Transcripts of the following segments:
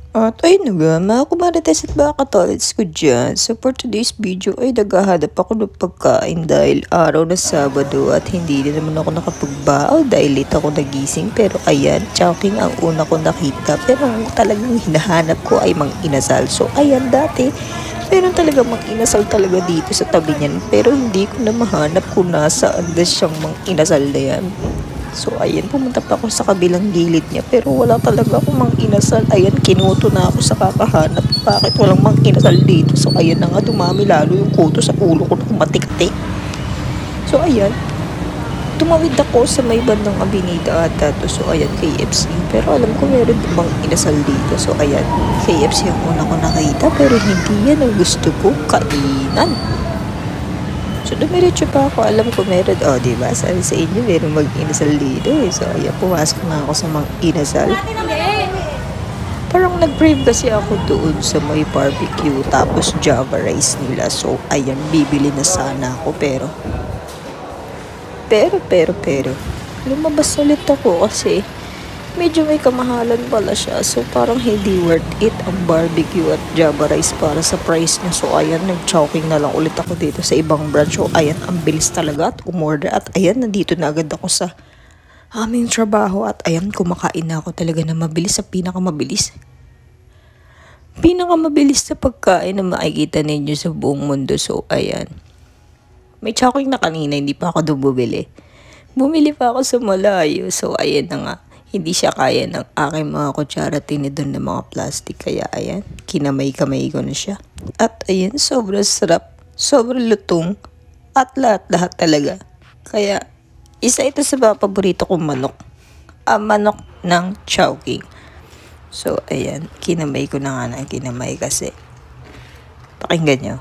At ayun na nga, mga kumarites at mga katolits ko dyan. So for today's video ay naghahanap ako ng pagkain dahil araw na Sabado at hindi din naman ako nakapagbao dahil late ako nagising. Pero ayan, chowking ang una ko nakita. Pero ang talagang hinahanap ko ay mang inasal. So ayan, dati meron talaga mang inasal talaga dito sa tabi niyan. Pero hindi ko na mahanap kung nasaan na siyang mang inasal na yan. So, ayan, pumunta pa ako sa kabilang gilid niya. Pero wala talaga akong mang inasal. Ayan, kinuto na ako sa kakahanap. Bakit walang mang inasal dito? So, ayan na nga, dumami lalo yung kuto sa ulo ko na kumatiktik. So, ayan, tumawid ako sa may bandang Abinida ata to. So, ayan, KFC. Pero alam ko meron din mang inasal dito. So, ayan, KFC ang una ko nakita. Pero hindi yan ang gusto ko kainan. So, dumiretso pa ako. Alam ko meron. O, diba? Sabi sa inyo, meron mag-inasal dito eh. So, ayan, pumasok na ako sa mag-inasal. Parang nag-brave kasi ako doon sa may barbecue. Tapos, Java rice nila. So, ayan, bibili na sana ako. Pero, lumabas ulit ako kasi medyo may kamahalan pala siya. So, parang hindi worth it ang barbecue at Java rice para sa price niya. So, ayan, nag-chowking na lang ulit ako dito sa ibang branch. So, ayan, ang bilis talaga at umorder. At ayan, nandito na agad ako sa aming trabaho. At ayan, kumakain na ako talaga na mabilis sa pinakamabilis. Pinakamabilis na pagkain na makikita ninyo sa buong mundo. So, ayan. May chowking na kanina, hindi pa ako doon bumili. Bumili pa ako sa malayo. So, ayan na nga. Hindi siya kaya ng aking mga kutsara tinidor na mga plastic. Kaya ayan, kinamay-kamay ko na siya. At ayan, sobrang sarap, sobrang lutong, at lahat-lahat talaga. Kaya, isa ito sa mga paborito kong manok. Ang manok ng chowking. So, ayan, kinamay ko na nga ng kinamay kasi. Pakinggan nyo.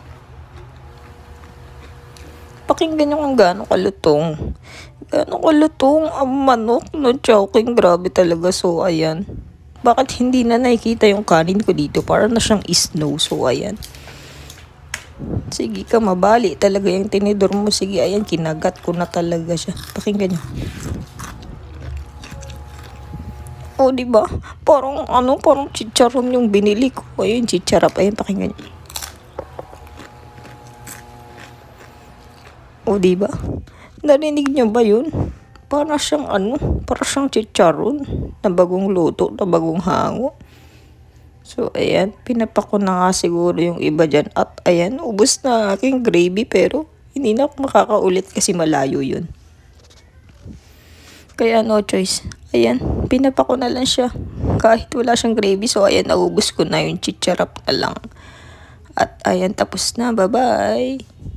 Pakinggan nyo kung gaano kalutong. Gaano kalutong ang manok no chowking. Grabe talaga. So, ayan. Bakit hindi na nakikita yung kanin ko dito? Para na siyang snow. So, ayan. Sige ka, mabali talaga yung tinidor mo. Sige, ayan. Kinagat ko na talaga siya. Pakinggan nyo. O, diba? Parang chicharon yung binili ko. Ayun, chicharap. Ayan, pakinggan nyo. O, diba? Narinig niyo ba yun? Para siyang chicharon na bagong luto, na bagong hango. So, ayan, pinapako na nga siguro yung iba dyan. At ayan, ubos na aking gravy pero hindi na ako makakaulit kasi malayo yun. Kaya no choice. Ayan, pinapako na lang siya. Kahit wala siyang gravy. So, ayan, naubos ko na yung chicharap na lang. At ayan, tapos na. Bye-bye!